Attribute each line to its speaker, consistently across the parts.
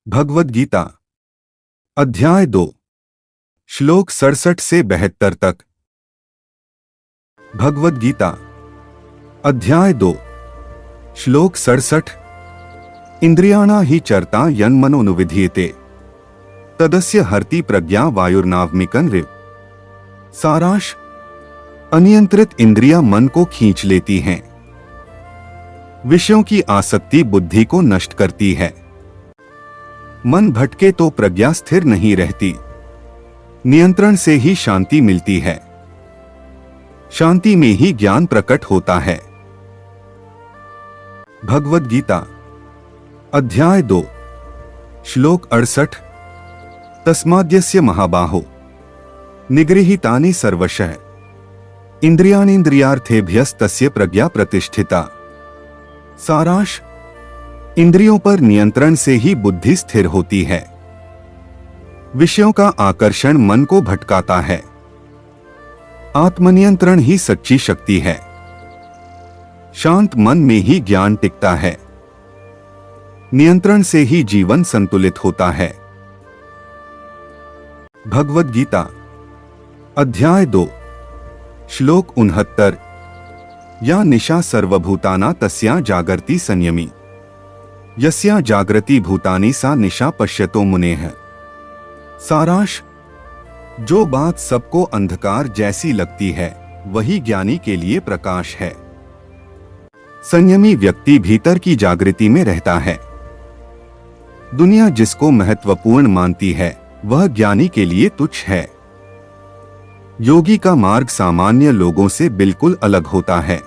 Speaker 1: भगवद गीता अध्याय 2 श्लोक 67 से 72 तक। भगवद गीता अध्याय 2 श्लोक 67। इंद्रियाणा हि चरता यन्मनोनुविधीयते तदस्य हर्ति प्रज्ञा वायुर्नावमिकन्विव। सारांश: अनियंत्रित इंद्रियां मन को खींच लेती हैं। विषयों की आसक्ति बुद्धि को नष्ट करती है। मन भटके तो प्रज्ञा स्थिर नहीं रहती। नियंत्रण से ही शांति मिलती है। शांति में ही ज्ञान प्रकट होता है। भगवद गीता अध्याय 2 श्लोक 68। तस्माद्यस्य महाबाहो निगृहीतानि सर्वशः इंद्रियाणीन्द्रियार्थेभ्यस्तस्य प्रज्ञा प्रतिष्ठिता। सारांश: इंद्रियों पर नियंत्रण से ही बुद्धि स्थिर होती है। विषयों का आकर्षण मन को भटकाता है। आत्मनियंत्रण ही सच्ची शक्ति है। शांत मन में ही ज्ञान टिकता है। नियंत्रण से ही जीवन संतुलित होता है। भगवद गीता अध्याय 2 श्लोक 69। या निशा सर्वभूताना तस्या जागर्ति संयमी यस्या जागृति भूतानि सा निशा पश्यतो मुनेः। सारांश: जो बात सबको अंधकार जैसी लगती है वही ज्ञानी के लिए प्रकाश है। संयमी व्यक्ति भीतर की जागृति में रहता है। दुनिया जिसको महत्वपूर्ण मानती है वह ज्ञानी के लिए तुच्छ है। योगी का मार्ग सामान्य लोगों से बिल्कुल अलग होता है।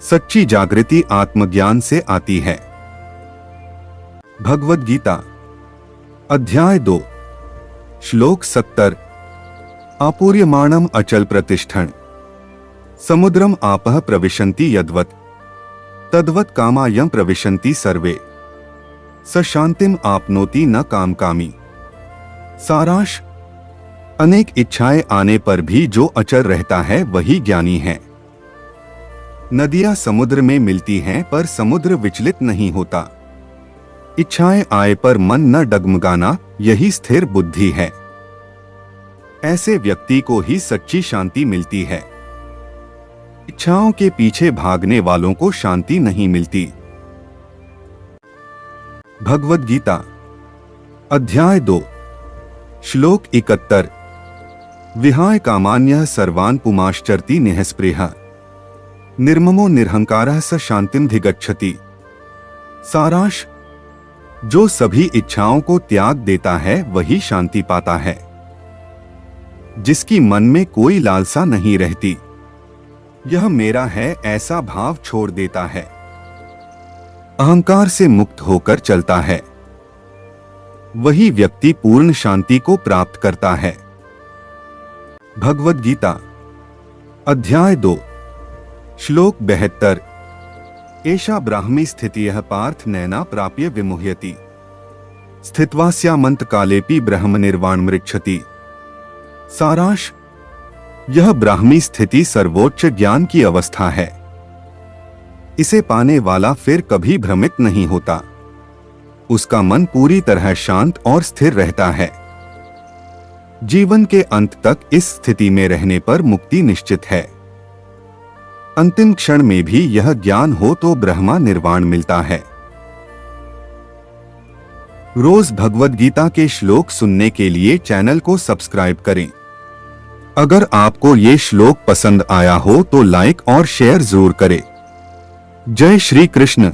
Speaker 1: सच्ची जागृति आत्मज्ञान से आती है। भगवद गीता अध्याय 2 श्लोक 70। आपूर्यमाणम अचल प्रतिष्ठन् समुद्रम आपः प्रविशन्ति यद्वत् तद्वत् कामायं प्रविशन्ति सर्वे स शांतिम आपनोति न कामकामी। सारांश: अनेक इच्छाएं आने पर भी जो अचल रहता है वही ज्ञानी है। नदियां समुद्र में मिलती हैं पर समुद्र विचलित नहीं होता। इच्छाएं आए पर मन न डगमगाना, यही स्थिर बुद्धि है। ऐसे व्यक्ति को ही सच्ची शांति मिलती है। इच्छाओं के पीछे भागने वालों को शांति नहीं मिलती। भगवद गीता अध्याय 2 श्लोक 71। विहाय कामान्यः सर्वान् पुमाश्चरति निःस्पृहः निर्ममो निरहंकारः स शांतिमधिगच्छति। सारांश: जो सभी इच्छाओं को त्याग देता है वही शांति पाता है। जिसकी मन में कोई लालसा नहीं रहती, यह मेरा है ऐसा भाव छोड़ देता है। अहंकार से मुक्त होकर चलता है, वही व्यक्ति पूर्ण शांति को प्राप्त करता है। भगवद गीता अध्याय 2 श्लोक 72। एषा ब्राह्मी स्थितियः पार्थ नैना प्राप्य विमुह्यति स्थित्वास्यामन्त कालेपि ब्रह्म निर्वाण मृच्छति। सारांश: यह ब्राह्मी स्थिति सर्वोच्च ज्ञान की अवस्था है। इसे पाने वाला फिर कभी भ्रमित नहीं होता। उसका मन पूरी तरह शांत और स्थिर रहता है। जीवन के अंत तक इस स्थिति में रहने पर मुक्ति निश्चित है। अंतिम क्षण में भी यह ज्ञान हो तो ब्रह्मा निर्वाण मिलता है। रोज भगवद गीता के श्लोक सुनने के लिए चैनल को सब्सक्राइब करें। अगर आपको ये श्लोक पसंद आया हो तो लाइक और शेयर जरूर करें। जय श्री कृष्ण।